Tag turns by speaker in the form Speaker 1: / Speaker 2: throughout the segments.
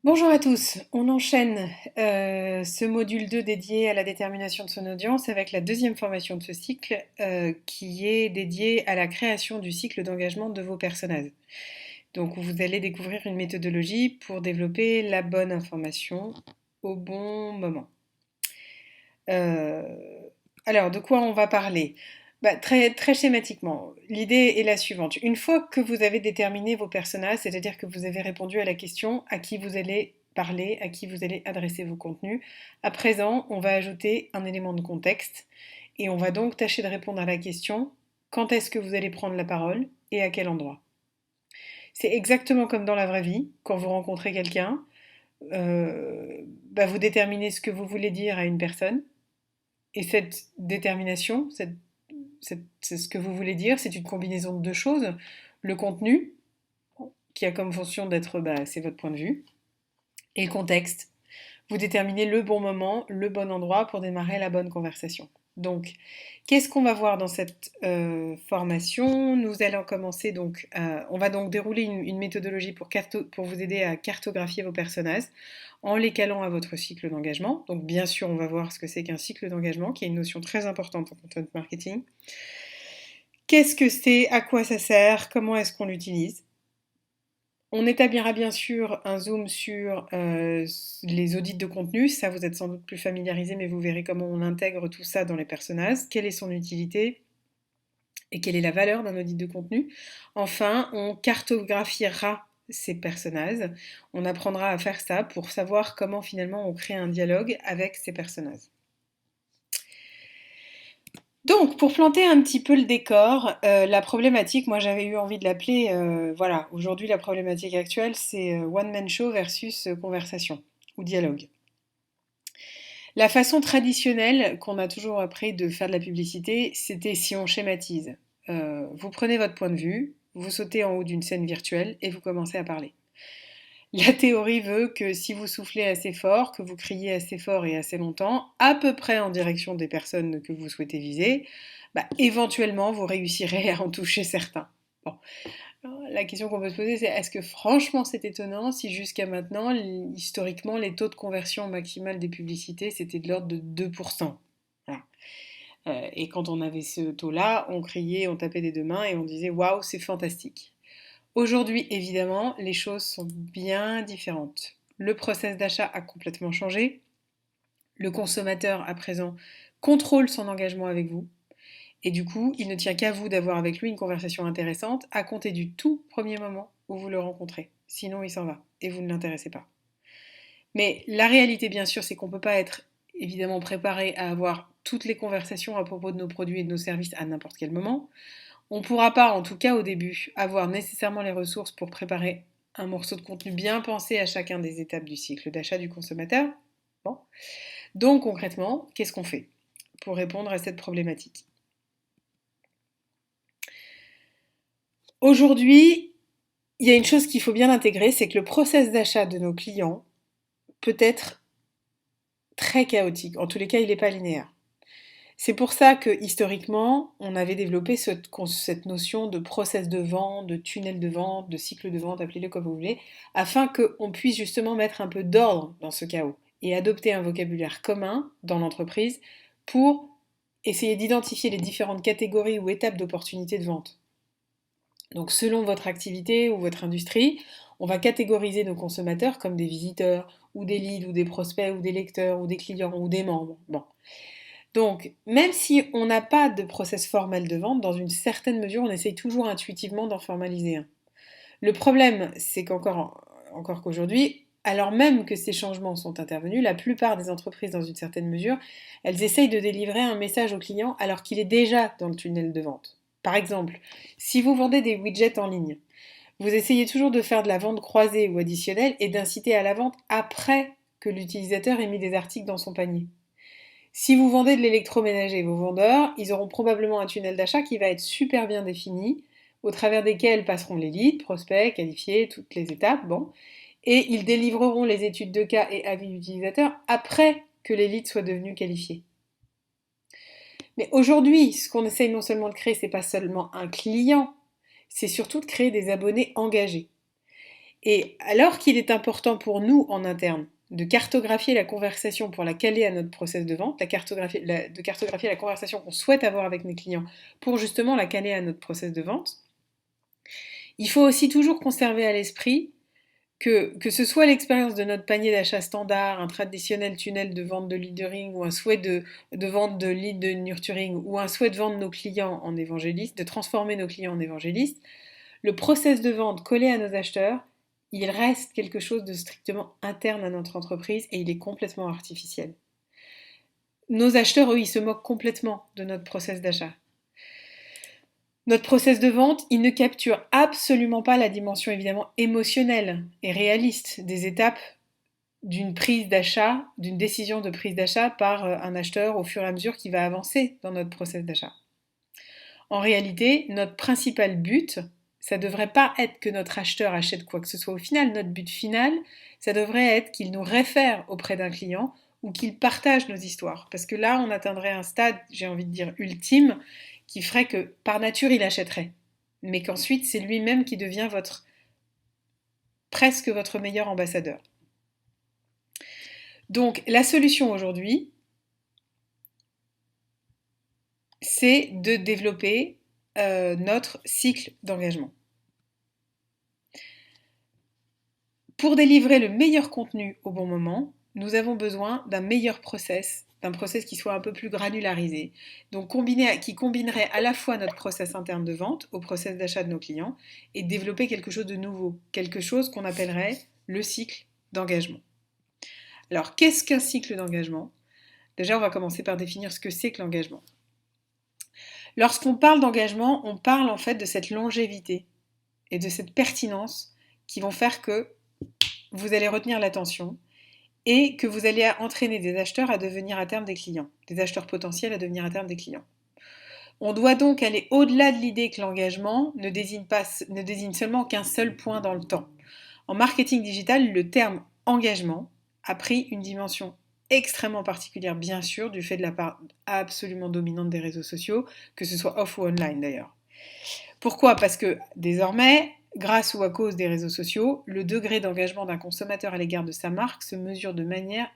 Speaker 1: Bonjour à tous, on enchaîne ce module 2 dédié à la détermination de son audience avec la deuxième formation de ce cycle qui est dédiée à la création du cycle d'engagement de vos personnages. Donc vous allez découvrir une méthodologie pour développer la bonne information au bon moment. Euh, alors, de quoi on va parler? Très schématiquement, l'idée est la suivante. Une fois que vous avez déterminé vos personnages, c'est-à-dire que vous avez répondu à la question à qui vous allez parler, à qui vous allez adresser vos contenus, à présent, on va ajouter un élément de contexte et on va donc tâcher de répondre à la question quand est-ce que vous allez prendre la parole et à quel endroit. C'est exactement comme dans la vraie vie, quand vous rencontrez quelqu'un, vous déterminez ce que vous voulez dire à une personne et cette détermination, c'est ce que vous voulez dire, c'est une combinaison de deux choses. Le contenu, qui a comme fonction d'être, c'est votre point de vue, et le contexte. Vous déterminez le bon moment, le bon endroit pour démarrer la bonne conversation. Donc, qu'est-ce qu'on va voir dans cette formation? Nous allons commencer donc, on va donc dérouler une méthodologie pour vous aider à cartographier vos personnages en les calant à votre cycle d'engagement. Donc, bien sûr, on va voir ce que c'est qu'un cycle d'engagement, qui est une notion très importante en content marketing. Qu'est-ce que c'est? À quoi ça sert? Comment est-ce qu'on l'utilise? On établira bien sûr un zoom sur les audits de contenu. Ça, vous êtes sans doute plus familiarisé, mais vous verrez comment on intègre tout ça dans les personnages. Quelle est son utilité et quelle est la valeur d'un audit de contenu? Enfin, on cartographiera ces personnages. On apprendra à faire ça pour savoir comment finalement on crée un dialogue avec ces personnages. Donc, pour planter un petit peu le décor, la problématique, moi j'avais eu envie de l'appeler, voilà, aujourd'hui la problématique actuelle, c'est one man show versus conversation ou dialogue. La façon traditionnelle qu'on a toujours appris de faire de la publicité, c'était si on schématise. Vous prenez votre point de vue, vous sautez en haut d'une scène virtuelle et vous commencez à parler. La théorie veut que si vous soufflez assez fort, que vous criez assez fort et assez longtemps, à peu près en direction des personnes que vous souhaitez viser, éventuellement vous réussirez à en toucher certains. Bon. Alors, la question qu'on peut se poser, c'est est-ce que franchement c'est étonnant si jusqu'à maintenant, historiquement, les taux de conversion maximale des publicités, c'était de l'ordre de 2%. Voilà. Et quand on avait ce taux-là, on criait, on tapait des deux mains et on disait waouh, c'est fantastique. Aujourd'hui, évidemment, les choses sont bien différentes. Le process d'achat a complètement changé. Le consommateur, à présent, contrôle son engagement avec vous. Et du coup, il ne tient qu'à vous d'avoir avec lui une conversation intéressante à compter du tout premier moment où vous le rencontrez. Sinon, il s'en va et vous ne l'intéressez pas. Mais la réalité, bien sûr, c'est qu'on ne peut pas être évidemment préparé à avoir toutes les conversations à propos de nos produits et de nos services à n'importe quel moment. On ne pourra pas, en tout cas au début, avoir nécessairement les ressources pour préparer un morceau de contenu bien pensé à chacun des étapes du cycle d'achat du consommateur. Bon. Donc concrètement, qu'est-ce qu'on fait pour répondre à cette problématique? Aujourd'hui, il y a une chose qu'il faut bien intégrer, c'est que le process d'achat de nos clients peut être très chaotique. En tous les cas, il n'est pas linéaire. C'est pour ça que historiquement, on avait développé cette notion de process de vente, de tunnel de vente, de cycle de vente, appelez-le comme vous voulez, afin qu'on puisse justement mettre un peu d'ordre dans ce chaos et adopter un vocabulaire commun dans l'entreprise pour essayer d'identifier les différentes catégories ou étapes d'opportunités de vente. Donc selon votre activité ou votre industrie, on va catégoriser nos consommateurs comme des visiteurs ou des leads ou des prospects ou des lecteurs ou des clients ou des membres. Bon. Donc, même si on n'a pas de process formel de vente, dans une certaine mesure, on essaye toujours intuitivement d'en formaliser un. Le problème, c'est encore qu'aujourd'hui, alors même que ces changements sont intervenus, la plupart des entreprises, dans une certaine mesure, elles essayent de délivrer un message au client alors qu'il est déjà dans le tunnel de vente. Par exemple, si vous vendez des widgets en ligne, vous essayez toujours de faire de la vente croisée ou additionnelle et d'inciter à la vente après que l'utilisateur ait mis des articles dans son panier. Si vous vendez de l'électroménager, vos vendeurs, ils auront probablement un tunnel d'achat qui va être super bien défini, au travers desquels passeront les leads, prospects, qualifiés, toutes les étapes, bon, et ils délivreront les études de cas et avis utilisateurs après que les leads soient devenus qualifiés. Mais aujourd'hui, ce qu'on essaye non seulement de créer, c'est pas seulement un client, c'est surtout de créer des abonnés engagés. Et alors qu'il est important pour nous en interne de cartographier la conversation pour la caler à notre process de vente, de cartographier la conversation qu'on souhaite avoir avec nos clients pour justement la caler à notre process de vente, il faut aussi toujours conserver à l'esprit que ce soit l'expérience de notre panier d'achat standard, un traditionnel tunnel de vente de leadering ou un souhait de vente de lead de nurturing ou un souhait de vendre nos clients en évangélistes, de transformer nos clients en évangélistes, le process de vente collé à nos acheteurs, il reste quelque chose de strictement interne à notre entreprise et il est complètement artificiel. Nos acheteurs, eux, ils se moquent complètement de notre process d'achat. Notre process de vente, il ne capture absolument pas la dimension évidemment émotionnelle et réaliste des étapes d'une prise d'achat, d'une décision de prise d'achat par un acheteur au fur et à mesure qu'il va avancer dans notre process d'achat. En réalité, notre principal but, ça ne devrait pas être que notre acheteur achète quoi que ce soit au final. Notre but final, ça devrait être qu'il nous réfère auprès d'un client ou qu'il partage nos histoires. Parce que là, on atteindrait un stade, j'ai envie de dire, ultime, qui ferait que par nature, il achèterait. Mais qu'ensuite, c'est lui-même qui devient presque votre meilleur ambassadeur. Donc, la solution aujourd'hui, c'est de développer notre cycle d'engagement. Pour délivrer le meilleur contenu au bon moment, nous avons besoin d'un meilleur process, d'un process qui soit un peu plus granularisé, donc qui combinerait à la fois notre process interne de vente au process d'achat de nos clients et développer quelque chose de nouveau, quelque chose qu'on appellerait le cycle d'engagement. Alors, qu'est-ce qu'un cycle d'engagement ? Déjà, on va commencer par définir ce que c'est que l'engagement. Lorsqu'on parle d'engagement, on parle en fait de cette longévité et de cette pertinence qui vont faire que vous allez retenir l'attention et que vous allez entraîner des acheteurs à devenir à terme des clients, des acheteurs potentiels à devenir à terme des clients. On doit donc aller au-delà de l'idée que l'engagement ne désigne seulement qu'un seul point dans le temps. En marketing digital, le terme engagement a pris une dimension extrêmement particulière, bien sûr, du fait de la part absolument dominante des réseaux sociaux, que ce soit off ou online d'ailleurs. Pourquoi ? Parce que désormais, grâce ou à cause des réseaux sociaux, le degré d'engagement d'un consommateur à l'égard de sa marque se mesure de manière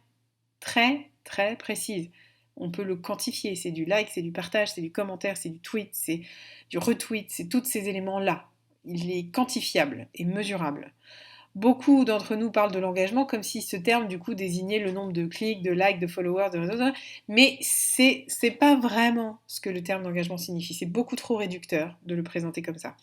Speaker 1: très très précise. On peut le quantifier, c'est du like, c'est du partage, c'est du commentaire, c'est du tweet, c'est du retweet, c'est tous ces éléments-là. Il est quantifiable et mesurable. Beaucoup d'entre nous parlent de l'engagement comme si ce terme du coup désignait le nombre de clics, de likes, de followers, de réseaux, mais c'est pas vraiment ce que le terme d'engagement signifie. C'est beaucoup trop réducteur de le présenter comme ça.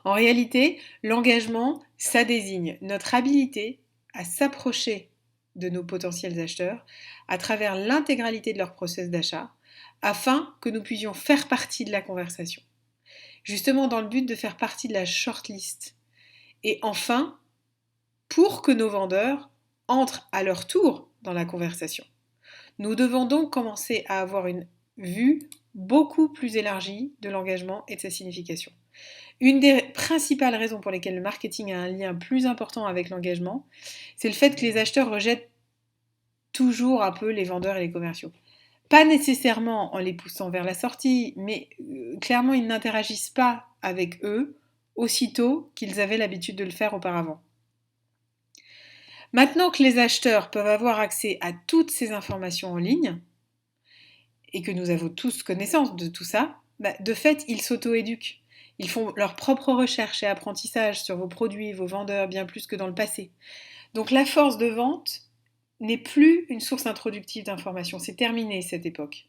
Speaker 1: En réalité, l'engagement, ça désigne notre habilité à s'approcher de nos potentiels acheteurs à travers l'intégralité de leur process d'achat afin que nous puissions faire partie de la conversation. Justement dans le but de faire partie de la shortlist. Et enfin, pour que nos vendeurs entrent à leur tour dans la conversation. Nous devons donc commencer à avoir une vue beaucoup plus élargie de l'engagement et de sa signification. Une des principales raisons pour lesquelles le marketing a un lien plus important avec l'engagement, c'est le fait que les acheteurs rejettent toujours un peu les vendeurs et les commerciaux. Pas nécessairement en les poussant vers la sortie, mais clairement ils n'interagissent pas avec eux aussitôt qu'ils avaient l'habitude de le faire auparavant. Maintenant que les acheteurs peuvent avoir accès à toutes ces informations en ligne, et que nous avons tous connaissance de tout ça, de fait, ils s'auto-éduquent. Ils font leur propre recherche et apprentissage sur vos produits, vos vendeurs, bien plus que dans le passé. Donc la force de vente n'est plus une source introductive d'informations. C'est terminé cette époque.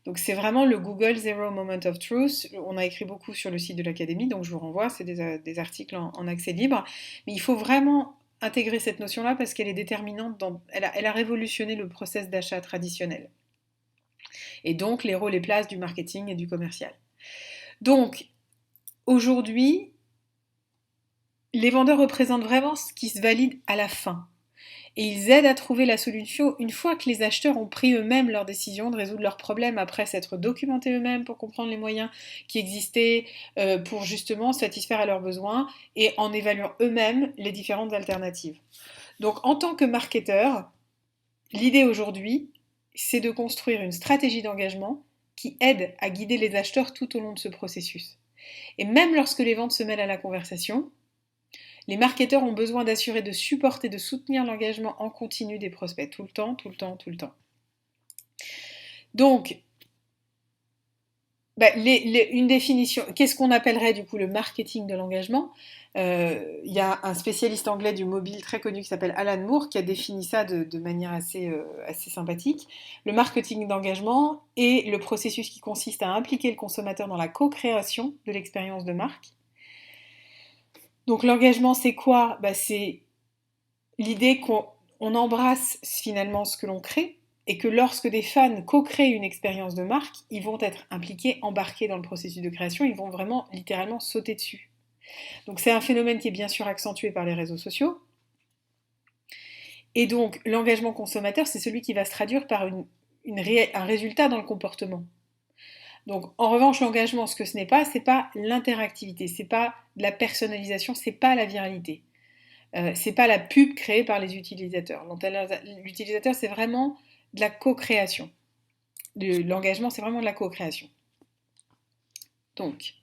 Speaker 1: Donc c'est vraiment le Google Zero Moment of Truth. On a écrit beaucoup sur le site de l'Académie, donc je vous renvoie, c'est des articles en accès libre. Mais il faut vraiment intégrer cette notion-là parce qu'elle est déterminante, elle a révolutionné le process d'achat traditionnel. Et donc les rôles et places du marketing et du commercial. Donc aujourd'hui, les vendeurs représentent vraiment ce qui se valide à la fin. Et ils aident à trouver la solution une fois que les acheteurs ont pris eux-mêmes leur décision de résoudre leurs problèmes après s'être documentés eux-mêmes pour comprendre les moyens qui existaient pour justement satisfaire à leurs besoins et en évaluant eux-mêmes les différentes alternatives. Donc en tant que marketeur, l'idée aujourd'hui, c'est de construire une stratégie d'engagement qui aide à guider les acheteurs tout au long de ce processus. Et même lorsque les ventes se mêlent à la conversation, Les marketeurs ont besoin d'assurer, de supporter, de soutenir l'engagement en continu des prospects, tout le temps, tout le temps, tout le temps. Donc, une définition, qu'est-ce qu'on appellerait du coup le marketing de l'engagement? Il y a un spécialiste anglais du mobile très connu qui s'appelle Alan Moore qui a défini ça de manière assez sympathique. Le marketing d'engagement est le processus qui consiste à impliquer le consommateur dans la co-création de l'expérience de marque. Donc l'engagement, c'est quoi? C'est l'idée qu'on embrasse finalement ce que l'on crée et que lorsque des fans co-créent une expérience de marque, ils vont être impliqués, embarqués dans le processus de création, ils vont vraiment littéralement sauter dessus. Donc c'est un phénomène qui est bien sûr accentué par les réseaux sociaux. Et donc l'engagement consommateur, c'est celui qui va se traduire par un résultat dans le comportement. Donc en revanche, l'engagement, ce que ce n'est pas, c'est pas l'interactivité, c'est pas de la personnalisation, c'est pas la viralité. C'est pas la pub créée par les utilisateurs. L'utilisateur, c'est vraiment de la co-création. L'engagement, c'est vraiment de la co-création. Donc,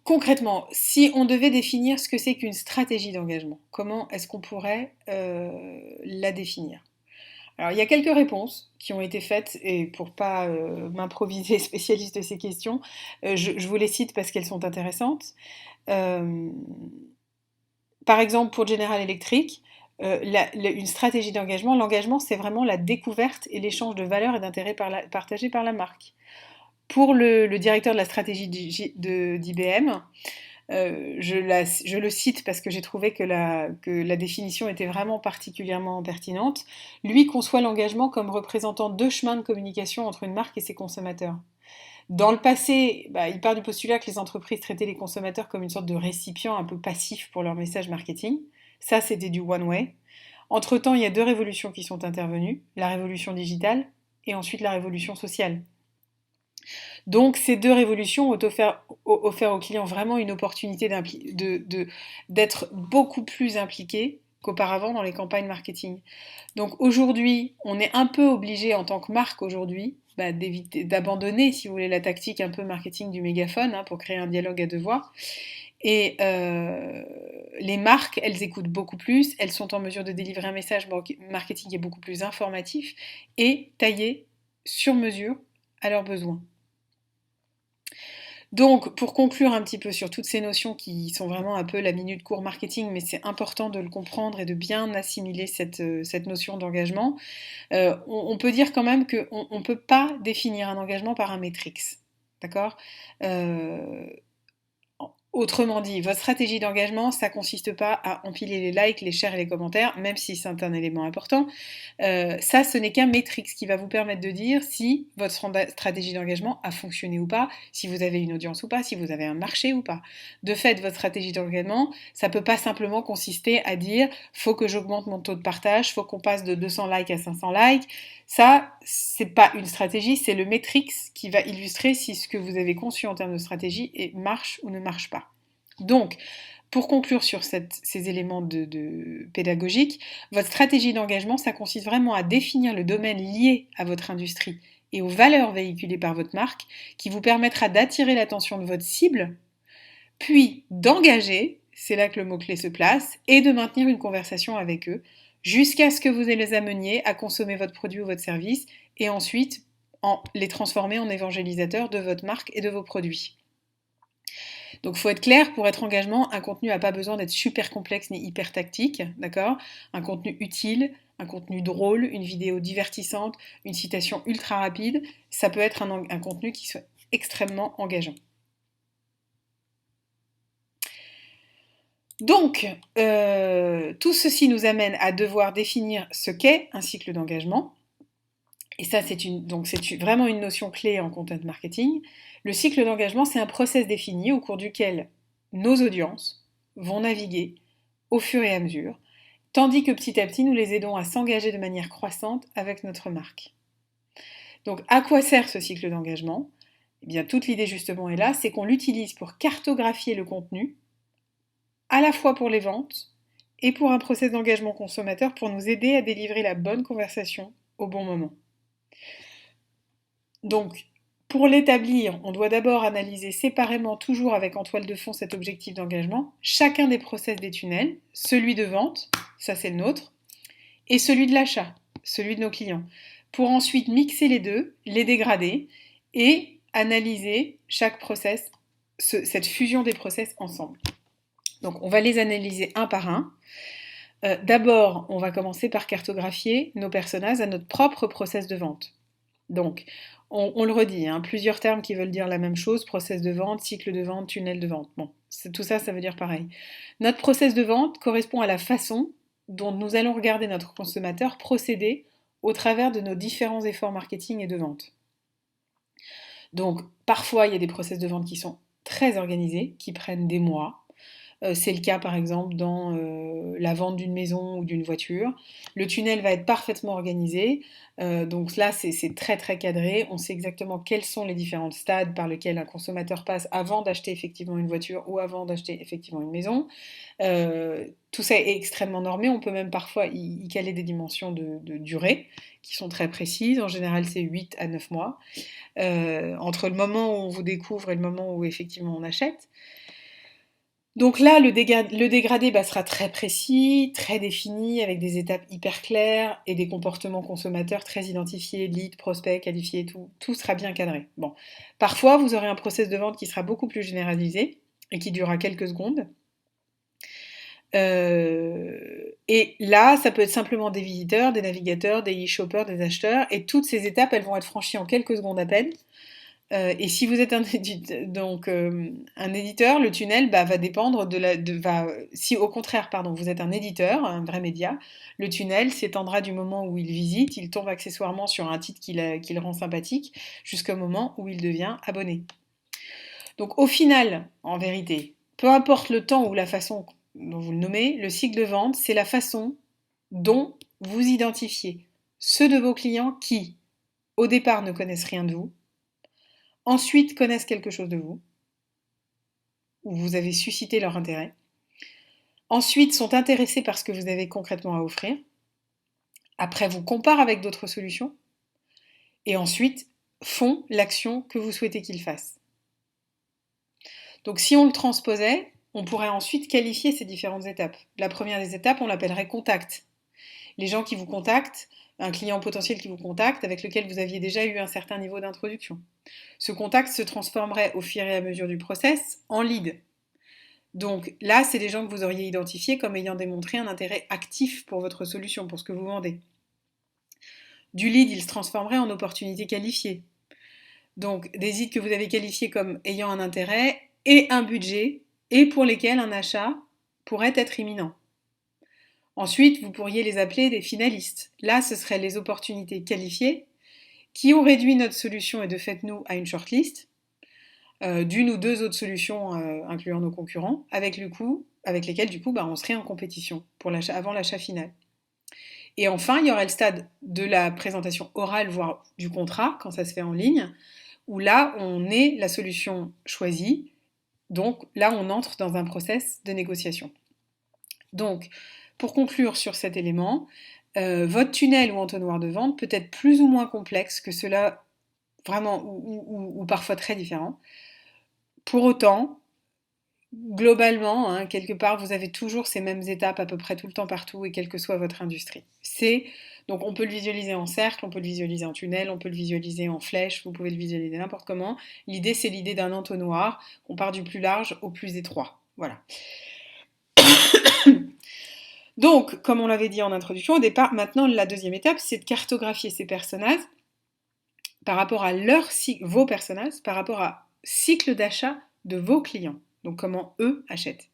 Speaker 1: concrètement, si on devait définir ce que c'est qu'une stratégie d'engagement, comment est-ce qu'on pourrait la définir? Alors, il y a quelques réponses qui ont été faites, et pour pas m'improviser spécialiste de ces questions, je vous les cite parce qu'elles sont intéressantes. Par exemple, pour General Electric, une stratégie d'engagement, l'engagement, c'est vraiment la découverte et l'échange de valeurs et d'intérêts partagés par la marque. Pour le directeur de la stratégie d'IBM, je le cite parce que j'ai trouvé que la définition était vraiment particulièrement pertinente. Lui conçoit l'engagement comme représentant deux chemins de communication entre une marque et ses consommateurs. Dans le passé, il part du postulat que les entreprises traitaient les consommateurs comme une sorte de récipient un peu passif pour leur message marketing. Ça, c'était du one-way. Entre-temps, il y a deux révolutions qui sont intervenues, la révolution digitale et ensuite la révolution sociale. Donc ces deux révolutions ont offert aux clients vraiment une opportunité d'être beaucoup plus impliqués qu'auparavant dans les campagnes marketing. Donc aujourd'hui, on est un peu obligé en tant que marque aujourd'hui d'abandonner, si vous voulez, la tactique un peu marketing du mégaphone pour créer un dialogue à deux voix. Et les marques, elles écoutent beaucoup plus, elles sont en mesure de délivrer un message marketing qui est beaucoup plus informatif et taillé sur mesure à leurs besoins. Donc, pour conclure un petit peu sur toutes ces notions qui sont vraiment un peu la minute court marketing, mais c'est important de le comprendre et de bien assimiler cette notion d'engagement, on peut dire quand même qu'on ne peut pas définir un engagement par un matrix. D'accord? Autrement dit, votre stratégie d'engagement, ça consiste pas à empiler les likes, les shares et les commentaires, même si c'est un élément important. Ça, ce n'est qu'un métrix qui va vous permettre de dire si votre stratégie d'engagement a fonctionné ou pas, si vous avez une audience ou pas, si vous avez un marché ou pas. De fait, votre stratégie d'engagement, ça peut pas simplement consister à dire faut que j'augmente mon taux de partage, faut qu'on passe de 200 likes à 500 likes. Ça, c'est pas une stratégie, c'est le métrix qui va illustrer si ce que vous avez conçu en termes de stratégie marche ou ne marche pas. Donc, pour conclure sur ces éléments pédagogiques, votre stratégie d'engagement, ça consiste vraiment à définir le domaine lié à votre industrie et aux valeurs véhiculées par votre marque, qui vous permettra d'attirer l'attention de votre cible, puis d'engager, c'est là que le mot-clé se place, et de maintenir une conversation avec eux, jusqu'à ce que vous les ameniez à consommer votre produit ou votre service, et ensuite les transformer en évangélisateurs de votre marque et de vos produits. Donc, il faut être clair, pour être engagement, un contenu n'a pas besoin d'être super complexe ni hyper tactique, d'accord? Un contenu utile, un contenu drôle, une vidéo divertissante, une citation ultra rapide, ça peut être un contenu qui soit extrêmement engageant. Donc, tout ceci nous amène à devoir définir ce qu'est un cycle d'engagement. Et ça, c'est vraiment une notion clé en content marketing. Le cycle d'engagement, c'est un process défini au cours duquel nos audiences vont naviguer au fur et à mesure, tandis que petit à petit, nous les aidons à s'engager de manière croissante avec notre marque. Donc, à quoi sert ce cycle d'engagement? Eh bien, toute l'idée justement est là, c'est qu'on l'utilise pour cartographier le contenu, à la fois pour les ventes et pour un process d'engagement consommateur pour nous aider à délivrer la bonne conversation au bon moment. Donc, Pour l'établir, on doit d'abord analyser séparément, toujours avec en toile de fond cet objectif d'engagement, chacun des process des tunnels, celui de vente, ça c'est le nôtre, et celui de l'achat, celui de nos clients, pour ensuite mixer les deux, les dégrader et analyser chaque process, cette fusion des process ensemble. Donc on va les analyser un par un. D'abord, on va commencer par cartographier nos personas à notre propre process de vente. Donc, on le redit, hein, plusieurs termes qui veulent dire la même chose, process de vente, cycle de vente, tunnel de vente. Bon, tout ça, ça veut dire pareil. Notre process de vente correspond à la façon dont nous allons regarder notre consommateur procéder au travers de nos différents efforts marketing et de vente. Donc, parfois, il y a des process de vente qui sont très organisés, qui prennent des mois. C'est le cas par exemple dans la vente d'une maison ou d'une voiture. Le tunnel va être parfaitement organisé, donc là c'est très très cadré, on sait exactement quels sont les différents stades par lesquels un consommateur passe avant d'acheter effectivement une voiture ou avant d'acheter effectivement une maison. Tout ça est extrêmement normé, on peut même parfois y caler des dimensions de durée qui sont très précises, en général c'est 8 à 9 mois, entre le moment où on vous découvre et le moment où effectivement on achète. Donc là, le dégradé sera très précis, très défini, avec des étapes hyper claires et des comportements consommateurs très identifiés, lead, prospect, qualifié, tout sera bien cadré. Bon. Parfois, vous aurez un process de vente qui sera beaucoup plus généralisé et qui durera quelques secondes. Et là, ça peut être simplement des visiteurs, des navigateurs, des e-shoppers, des acheteurs, et toutes ces étapes, elles vont être franchies en quelques secondes à peine. Et si vous êtes un éditeur, le tunnel va dépendre si au contraire, pardon, vous êtes un éditeur, un vrai média, le tunnel s'étendra du moment où il visite, il tombe accessoirement sur un titre qui le rend sympathique, jusqu'au moment où il devient abonné. Donc au final, en vérité, peu importe le temps ou la façon dont vous le nommez, le cycle de vente, c'est la façon dont vous identifiez ceux de vos clients qui, au départ, ne connaissent rien de vous, ensuite connaissent quelque chose de vous, où vous avez suscité leur intérêt, ensuite sont intéressés par ce que vous avez concrètement à offrir, après vous comparent avec d'autres solutions, et ensuite font l'action que vous souhaitez qu'ils fassent. Donc si on le transposait, on pourrait ensuite qualifier ces différentes étapes. La première des étapes, on l'appellerait contact. Les gens qui vous contactent, un client potentiel qui vous contacte, avec lequel vous aviez déjà eu un certain niveau d'introduction. Ce contact se transformerait au fur et à mesure du process en lead. Donc là, c'est des gens que vous auriez identifiés comme ayant démontré un intérêt actif pour votre solution, pour ce que vous vendez. Du lead, il se transformerait en opportunité qualifiée. Donc des leads que vous avez qualifiés comme ayant un intérêt et un budget, et pour lesquels un achat pourrait être imminent. Ensuite, vous pourriez les appeler des finalistes. Là, ce seraient les opportunités qualifiées qui ont réduit notre solution et de fait nous à une shortlist, d'une ou deux autres solutions incluant nos concurrents, avec lesquelles du coup on serait en compétition avant l'achat final. Et enfin, il y aurait le stade de la présentation orale, voire du contrat, quand ça se fait en ligne, où là, on est la solution choisie. Donc là, on entre dans un process de négociation. Donc, pour conclure sur cet élément, votre tunnel ou entonnoir de vente peut être plus ou moins complexe que cela, vraiment, ou parfois très différent. Pour autant, globalement, hein, quelque part, vous avez toujours ces mêmes étapes à peu près tout le temps partout et quelle que soit votre industrie. Donc on peut le visualiser en cercle, on peut le visualiser en tunnel, on peut le visualiser en flèche, vous pouvez le visualiser n'importe comment. L'idée, c'est l'idée d'un entonnoir, on part du plus large au plus étroit. Voilà. Donc, comme on l'avait dit en introduction, au départ, maintenant, la deuxième étape, c'est de cartographier ces personnages par rapport à vos personnages, par rapport à cycle d'achat de vos clients. Donc, comment eux achètent.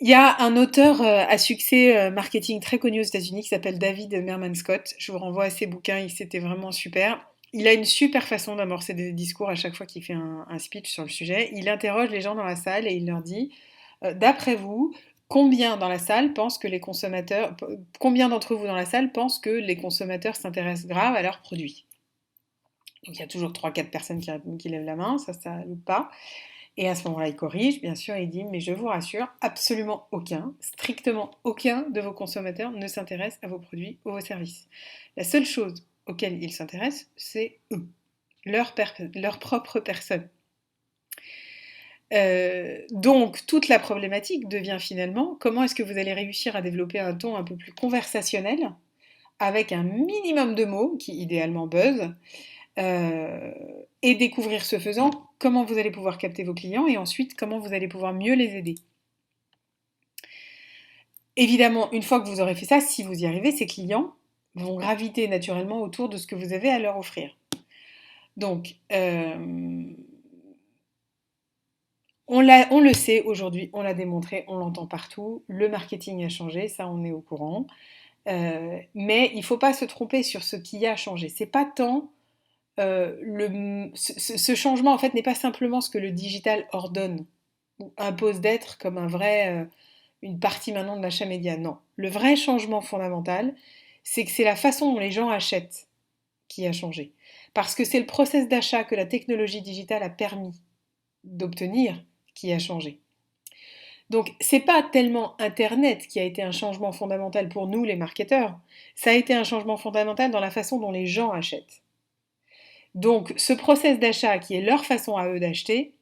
Speaker 1: Il y a un auteur à succès marketing très connu aux États-Unis qui s'appelle David Merman Scott. Je vous renvoie à ses bouquins, c'était vraiment super. Il a une super façon d'amorcer des discours à chaque fois qu'il fait un speech sur le sujet. Il interroge les gens dans la salle et il leur dit d'après vous, combien dans la salle pensent que les consommateurs, combien d'entre vous dans la salle pensent que les consommateurs s'intéressent grave à leurs produits? Donc il y a toujours 3-4 personnes qui lèvent la main, ça loupe pas. Et à ce moment-là, il corrige, bien sûr, et il dit, mais je vous rassure, absolument aucun, strictement aucun de vos consommateurs ne s'intéresse à vos produits ou vos services. La seule chose auquel ils s'intéressent, c'est eux, leur propre personne. Donc, toute la problématique devient finalement comment est-ce que vous allez réussir à développer un ton un peu plus conversationnel, avec un minimum de mots qui idéalement buzz, et découvrir ce faisant comment vous allez pouvoir capter vos clients et ensuite comment vous allez pouvoir mieux les aider. Évidemment, une fois que vous aurez fait ça, si vous y arrivez, ces clients vont graviter naturellement autour de ce que vous avez à leur offrir. Donc, on le sait aujourd'hui, on l'a démontré, on l'entend partout, le marketing a changé, ça on est au courant. Mais il ne faut pas se tromper sur ce qui a changé. C'est pas tant ce changement en fait n'est pas simplement ce que le digital ordonne ou impose d'être comme une partie maintenant de l'achat média. Non, le vrai changement fondamental, c'est que c'est la façon dont les gens achètent qui a changé. Parce que c'est le process d'achat que la technologie digitale a permis d'obtenir qui a changé. Donc, c'est pas tellement Internet qui a été un changement fondamental pour nous, les marketeurs. Ça a été un changement fondamental dans la façon dont les gens achètent. Donc, ce process d'achat qui est leur façon à eux d'acheter,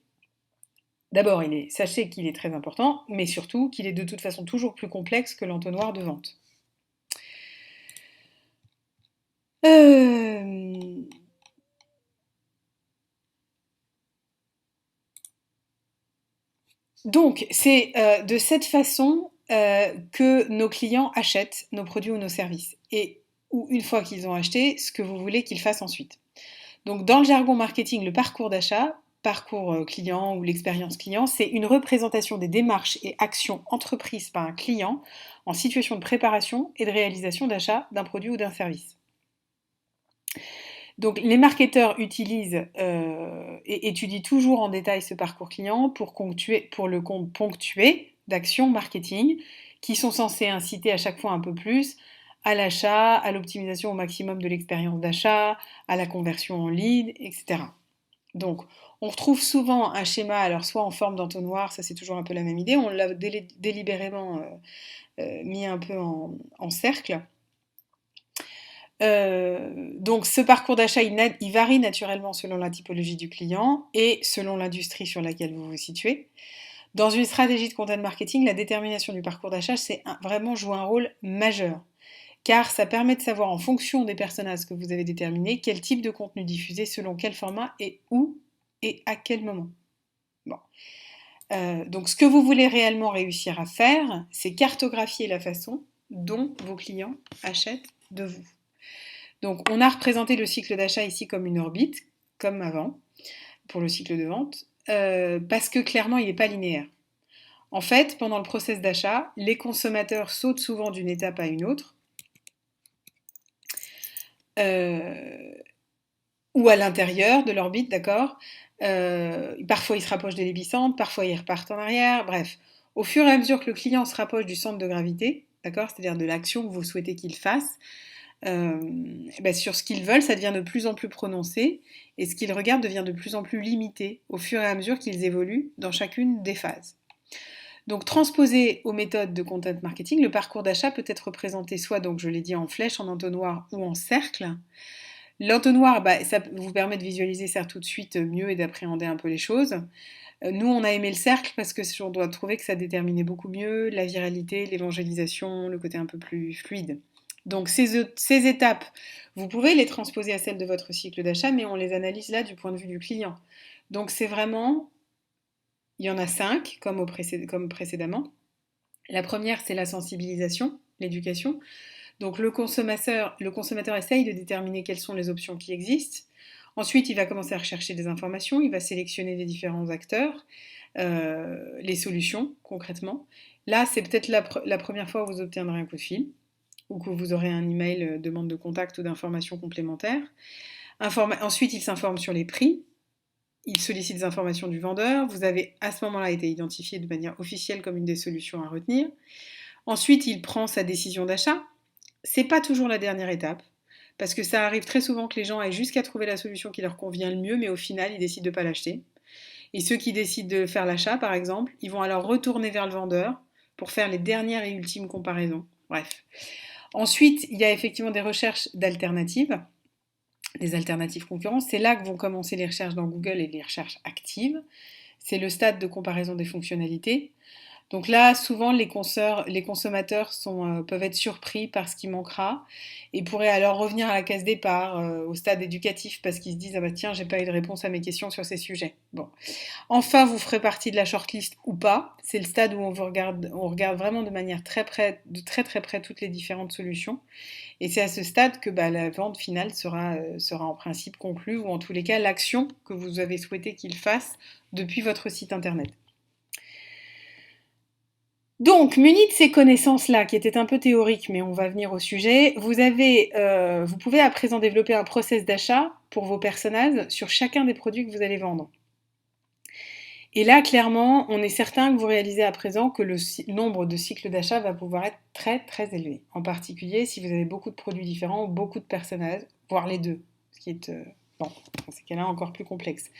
Speaker 1: d'abord, sachez qu'il est très important, mais surtout qu'il est de toute façon toujours plus complexe que l'entonnoir de vente. Donc, c'est de cette façon que nos clients achètent nos produits ou nos services. Et ou une fois qu'ils ont acheté, ce que vous voulez qu'ils fassent ensuite. Donc, dans le jargon marketing, le parcours d'achat, parcours client ou l'expérience client, c'est une représentation des démarches et actions entreprises par un client en situation de préparation et de réalisation d'achat d'un produit ou d'un service. Donc les marketeurs utilisent et étudient toujours en détail ce parcours client pour le ponctuer d'actions marketing qui sont censées inciter à chaque fois un peu plus à l'achat, à l'optimisation au maximum de l'expérience d'achat, à la conversion en lead, etc. Donc on retrouve souvent un schéma, alors soit en forme d'entonnoir, ça c'est toujours un peu la même idée, on l'a délibérément mis un peu en cercle. Donc ce parcours d'achat, il varie naturellement selon la typologie du client et selon l'industrie sur laquelle vous vous situez. Dans une stratégie de content marketing, la détermination du parcours d'achat, c'est vraiment jouer un rôle majeur, car ça permet de savoir en fonction des personnages que vous avez déterminés quel type de contenu diffuser, selon quel format et où et à quel moment. Bon. Donc ce que vous voulez réellement réussir à faire, c'est cartographier la façon dont vos clients achètent de vous. Donc on a représenté le cycle d'achat ici comme une orbite, comme avant, pour le cycle de vente, parce que clairement il n'est pas linéaire. En fait, pendant le process d'achat, les consommateurs sautent souvent d'une étape à une autre, ou à l'intérieur de l'orbite, d'accord. Parfois ils se rapprochent de l'épicentre, parfois ils repartent en arrière, bref. Au fur et à mesure que le client se rapproche du centre de gravité, d'accord, c'est-à-dire de l'action que vous souhaitez qu'il fasse, sur ce qu'ils veulent, ça devient de plus en plus prononcé et ce qu'ils regardent devient de plus en plus limité au fur et à mesure qu'ils évoluent dans chacune des phases. Donc transposé aux méthodes de content marketing, le parcours d'achat peut être représenté soit, donc je l'ai dit, en flèche, en entonnoir ou en cercle. L'entonnoir, ça vous permet de visualiser ça tout de suite mieux et d'appréhender un peu les choses. Nous, on a aimé le cercle parce que on doit trouver que ça déterminait beaucoup mieux la viralité, l'évangélisation, le côté un peu plus fluide. Donc ces étapes, vous pouvez les transposer à celles de votre cycle d'achat, mais on les analyse là du point de vue du client. Donc c'est vraiment, il y en a 5 comme précédemment. La première, c'est la sensibilisation, l'éducation. Donc le consommateur essaye de déterminer quelles sont les options qui existent. Ensuite, il va commencer à rechercher des informations, il va sélectionner les différents acteurs, les solutions concrètement. Là, c'est peut-être la première fois où vous obtiendrez un coup de fil ou que vous aurez un email demande de contact ou d'informations complémentaires. Ensuite, il s'informe sur les prix, il sollicite des informations du vendeur, vous avez à ce moment-là été identifié de manière officielle comme une des solutions à retenir. Ensuite, il prend sa décision d'achat. C'est pas toujours la dernière étape, parce que ça arrive très souvent que les gens aillent jusqu'à trouver la solution qui leur convient le mieux, mais au final, ils décident de ne pas l'acheter. Et ceux qui décident de faire l'achat, par exemple, ils vont alors retourner vers le vendeur pour faire les dernières et ultimes comparaisons. Bref. Ensuite, il y a effectivement des recherches d'alternatives. des alternatives concurrentes. C'est là que vont commencer les recherches dans Google et les recherches actives. C'est le stade de comparaison des fonctionnalités. Donc là, souvent, les consommateurs peuvent être surpris par ce qui manquera et pourraient alors revenir à la case départ, au stade éducatif, parce qu'ils se disent: ah bah tiens, j'ai pas eu de réponse à mes questions sur ces sujets. Bon. Enfin, vous ferez partie de la shortlist ou pas. C'est le stade où on regarde vraiment de manière de très très près toutes les différentes solutions. Et c'est à ce stade que bah, la vente finale sera en principe conclue, ou en tous les cas l'action que vous avez souhaité qu'il fasse depuis votre site internet. Donc, muni de ces connaissances-là, qui étaient un peu théoriques, mais on va venir au sujet, vous pouvez à présent développer un process d'achat pour vos personnages sur chacun des produits que vous allez vendre. Et là, clairement, on est certain que vous réalisez à présent que le nombre de cycles d'achat va pouvoir être très très élevé. En particulier si vous avez beaucoup de produits différents ou beaucoup de personnages, voire les deux, ce qui est, bon, dans ces cas-là, encore plus complexe.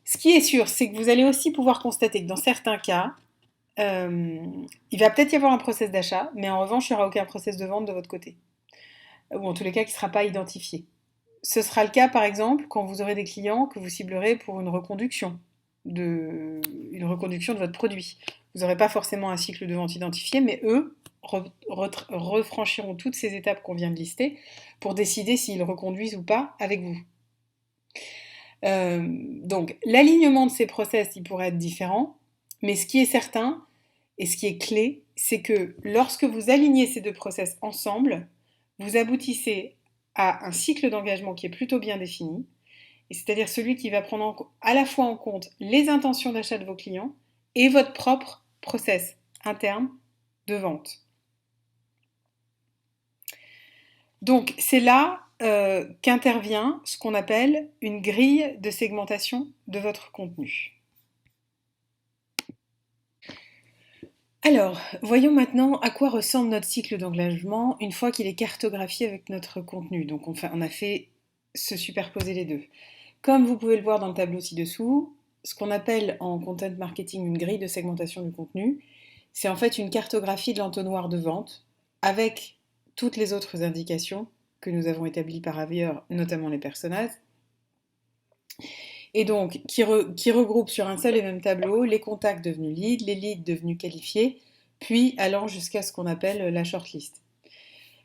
Speaker 1: Ce qui est sûr, c'est que vous allez aussi pouvoir constater que dans certains cas, il va peut-être y avoir un process d'achat, mais en revanche, il n'y aura aucun process de vente de votre côté. Ou en tous les cas, qui ne sera pas identifié. Ce sera le cas, par exemple, quand vous aurez des clients que vous ciblerez pour une reconduction de votre produit. Vous n'aurez pas forcément un cycle de vente identifié, mais eux refranchiront toutes ces étapes qu'on vient de lister pour décider s'ils reconduisent ou pas avec vous. Donc, l'alignement de ces process, il pourrait être différent, mais ce qui est certain, et ce qui est clé, c'est que lorsque vous alignez ces deux process ensemble, vous aboutissez à un cycle d'engagement qui est plutôt bien défini, et c'est-à-dire celui qui va prendre à la fois en compte les intentions d'achat de vos clients et votre propre process interne de vente. Donc c'est là qu'intervient ce qu'on appelle une grille de segmentation de votre contenu. Alors, voyons maintenant à quoi ressemble notre cycle d'engagement une fois qu'il est cartographié avec notre contenu. Donc on a fait se superposer les deux. Comme vous pouvez le voir dans le tableau ci-dessous, ce qu'on appelle en content marketing une grille de segmentation du contenu, c'est en fait une cartographie de l'entonnoir de vente avec toutes les autres indications que nous avons établies par ailleurs, notamment les personnages, et donc qui regroupe sur un seul et même tableau les contacts devenus leads, les leads devenus qualifiés, puis allant jusqu'à ce qu'on appelle la shortlist.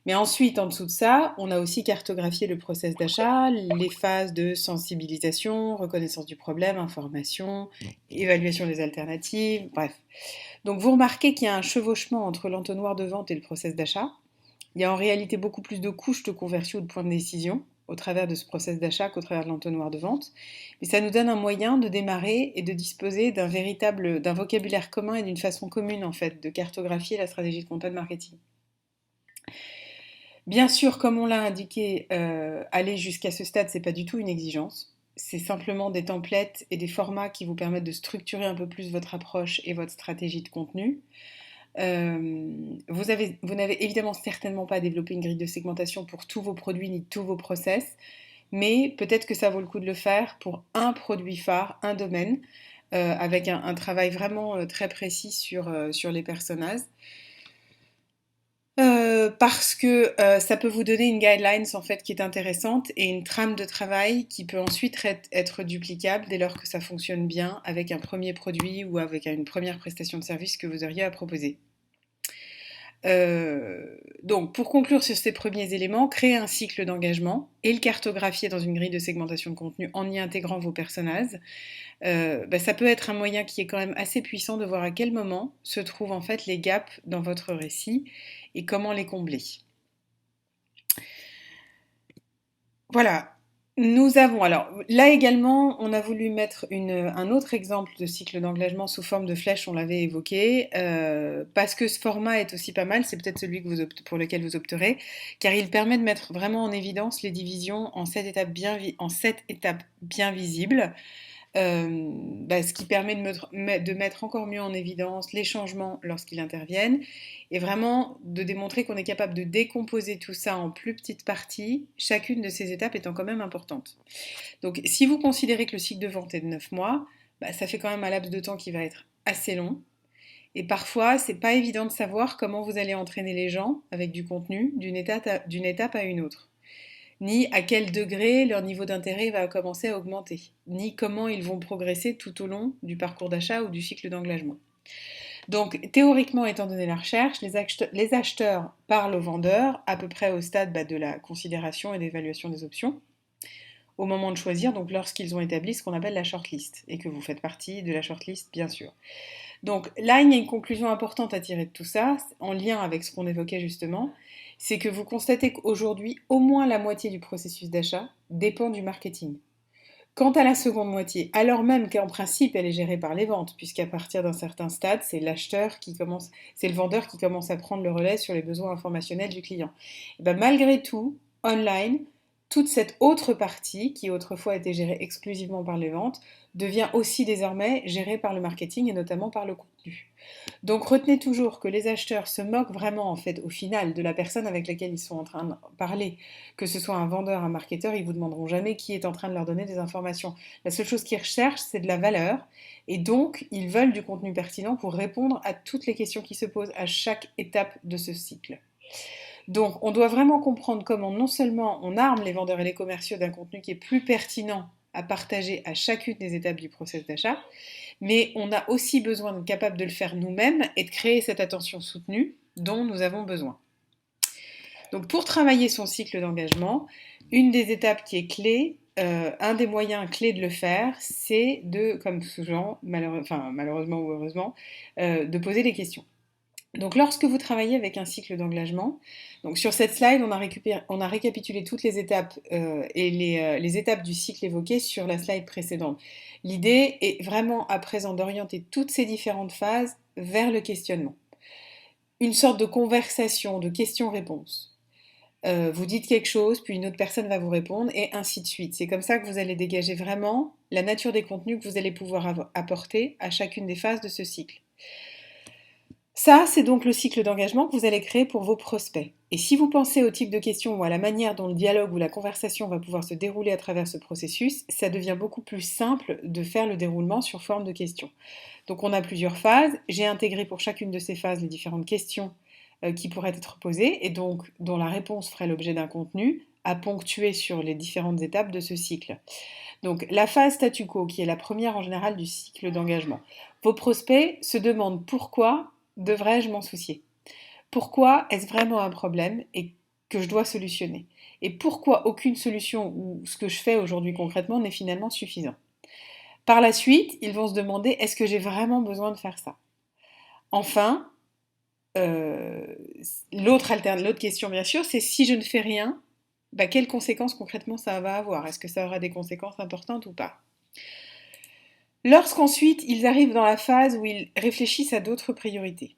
Speaker 1: Mais ensuite, en dessous de ça, on a aussi cartographié le process d'achat, les phases de sensibilisation, reconnaissance du problème, information, évaluation des alternatives, bref. Donc vous remarquez qu'il y a un chevauchement entre l'entonnoir de vente et le process d'achat. Il y a en réalité beaucoup plus de couches de conversion ou de points de décision au travers de ce process d'achat qu'au travers de l'entonnoir de vente. Mais ça nous donne un moyen de démarrer et de disposer d'un vocabulaire commun et d'une façon commune en fait de cartographier la stratégie de content marketing. Bien sûr, comme on l'a indiqué, aller jusqu'à ce stade, c'est pas du tout une exigence. C'est simplement des templates et des formats qui vous permettent de structurer un peu plus votre approche et votre stratégie de contenu. Vous n'avez évidemment certainement pas développé une grille de segmentation pour tous vos produits ni tous vos process, mais peut-être que ça vaut le coup de le faire pour un produit phare, un domaine, avec un travail vraiment très précis sur les personas. Parce que ça peut vous donner une guidelines en fait qui est intéressante et une trame de travail qui peut ensuite être duplicable dès lors que ça fonctionne bien avec un premier produit ou avec une première prestation de service que vous auriez à proposer. Donc, pour conclure sur ces premiers éléments, créer un cycle d'engagement et le cartographier dans une grille de segmentation de contenu en y intégrant vos personnages, ça peut être un moyen qui est quand même assez puissant de voir à quel moment se trouvent en fait les gaps dans votre récit et comment les combler. Voilà. Nous avons, alors là également, on a voulu mettre un autre exemple de cycle d'engagement sous forme de flèche, on l'avait évoqué, parce que ce format est aussi pas mal, c'est peut-être celui pour lequel vous opterez, car il permet de mettre vraiment en évidence les divisions en 7 étapes bien visibles, ce qui permet de mettre encore mieux en évidence les changements lorsqu'ils interviennent et vraiment de démontrer qu'on est capable de décomposer tout ça en plus petites parties, chacune de ces étapes étant quand même importante. Donc si vous considérez que le cycle de vente est de 9 mois, ça fait quand même un laps de temps qui va être assez long. Et parfois, c'est pas évident de savoir comment vous allez entraîner les gens avec du contenu d'une étape à une autre. ni à quel degré leur niveau d'intérêt va commencer à augmenter, ni comment ils vont progresser tout au long du parcours d'achat ou du cycle d'engagement. Donc théoriquement, étant donné la recherche, les acheteurs parlent aux vendeurs à peu près au stade de la considération et d'évaluation des options, au moment de choisir, donc lorsqu'ils ont établi ce qu'on appelle la shortlist, et que vous faites partie de la shortlist, bien sûr. Donc là, il y a une conclusion importante à tirer de tout ça, en lien avec ce qu'on évoquait justement, c'est que vous constatez qu'aujourd'hui, au moins la moitié du processus d'achat dépend du marketing. Quant à la seconde moitié, alors même qu'en principe elle est gérée par les ventes, puisqu'à partir d'un certain stade, c'est le vendeur qui commence à prendre le relais sur les besoins informationnels du client. Et ben malgré tout, online, toute cette autre partie, qui autrefois était gérée exclusivement par les ventes, devient aussi désormais gérée par le marketing et notamment par le contenu. Donc retenez toujours que les acheteurs se moquent vraiment en fait au final de la personne avec laquelle ils sont en train de parler. Que ce soit un vendeur, un marketeur, ils vous demanderont jamais qui est en train de leur donner des informations. La seule chose qu'ils recherchent, c'est de la valeur et donc ils veulent du contenu pertinent pour répondre à toutes les questions qui se posent à chaque étape de ce cycle. Donc on doit vraiment comprendre comment non seulement on arme les vendeurs et les commerciaux d'un contenu qui est plus pertinent à partager à chacune des étapes du process d'achat, mais on a aussi besoin d'être capable de le faire nous-mêmes et de créer cette attention soutenue dont nous avons besoin. Donc pour travailler son cycle d'engagement, une des étapes qui est clé, un des moyens clés de le faire, c'est de, comme souvent, malheureusement ou heureusement, de poser des questions. Donc lorsque vous travaillez avec un cycle d'engagement, donc sur cette slide, on a récapitulé toutes les étapes et les étapes du cycle évoquées sur la slide précédente. L'idée est vraiment à présent d'orienter toutes ces différentes phases vers le questionnement. Une sorte de conversation, de questions-réponses. Vous dites quelque chose, puis une autre personne va vous répondre, et ainsi de suite. C'est comme ça que vous allez dégager vraiment la nature des contenus que vous allez pouvoir apporter à chacune des phases de ce cycle. Ça, c'est donc le cycle d'engagement que vous allez créer pour vos prospects. Et si vous pensez au type de questions ou à la manière dont le dialogue ou la conversation va pouvoir se dérouler à travers ce processus, ça devient beaucoup plus simple de faire le déroulement sur forme de questions. Donc on a plusieurs phases. J'ai intégré pour chacune de ces phases les différentes questions qui pourraient être posées et donc dont la réponse ferait l'objet d'un contenu à ponctuer sur les différentes étapes de ce cycle. Donc la phase statu quo, qui est la première en général du cycle d'engagement. Vos prospects se demandent pourquoi devrais-je m'en soucier? Pourquoi est-ce vraiment un problème et que je dois solutionner? Et pourquoi aucune solution ou ce que je fais aujourd'hui concrètement n'est finalement suffisant? Par la suite, ils vont se demander est-ce que j'ai vraiment besoin de faire ça? Enfin, euh, l'autre question bien sûr, c'est si je ne fais rien, quelles conséquences concrètement ça va avoir? Est-ce que ça aura des conséquences importantes ou pas? Lorsqu'ensuite ils arrivent dans la phase où ils réfléchissent à d'autres priorités,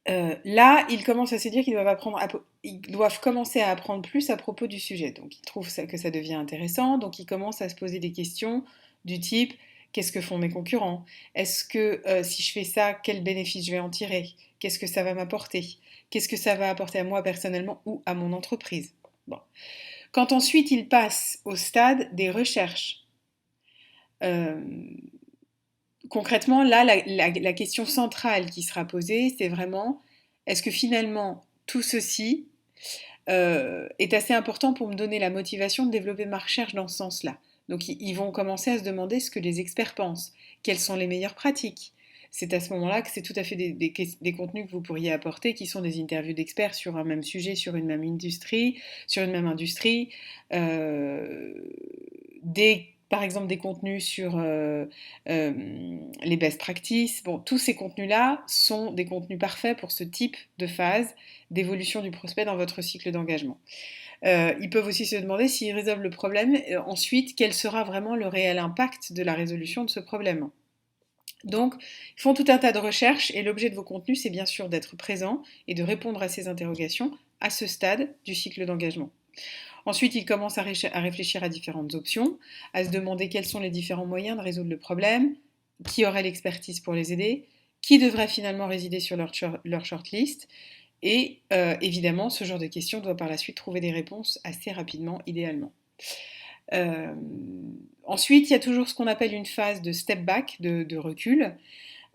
Speaker 1: là, ils commencent à se dire ils doivent commencer à apprendre plus à propos du sujet. Donc, ils trouvent que ça devient intéressant. Donc, ils commencent à se poser des questions du type qu'est-ce que font mes concurrents? Est-ce que si je fais ça, quel bénéfice je vais en tirer? Qu'est-ce que ça va m'apporter? Qu'est-ce que ça va apporter à moi personnellement ou à mon entreprise? Bon. Quand ensuite ils passent au stade des recherches, euh, concrètement, là, la question centrale qui sera posée, c'est vraiment, est-ce que finalement, tout ceci est assez important pour me donner la motivation de développer ma recherche dans ce sens-là? Donc, ils vont commencer à se demander ce que les experts pensent, quelles sont les meilleures pratiques. C'est à ce moment-là que c'est tout à fait des contenus que vous pourriez apporter, qui sont des interviews d'experts sur un même sujet, sur une même industrie, par exemple des contenus sur les best practices. Bon, tous ces contenus-là sont des contenus parfaits pour ce type de phase d'évolution du prospect dans votre cycle d'engagement. Ils peuvent aussi se demander s'ils résolvent le problème, ensuite, quel sera vraiment le réel impact de la résolution de ce problème. Donc, ils font tout un tas de recherches et l'objet de vos contenus, c'est bien sûr d'être présent et de répondre à ces interrogations à ce stade du cycle d'engagement. Ensuite, ils commencent à réfléchir à différentes options, à se demander quels sont les différents moyens de résoudre le problème, qui aurait l'expertise pour les aider, qui devrait finalement résider sur leur shortlist. Et évidemment, ce genre de questions doit par la suite trouver des réponses assez rapidement, idéalement. Euh, Ensuite, il y a toujours ce qu'on appelle une phase de step back, de recul.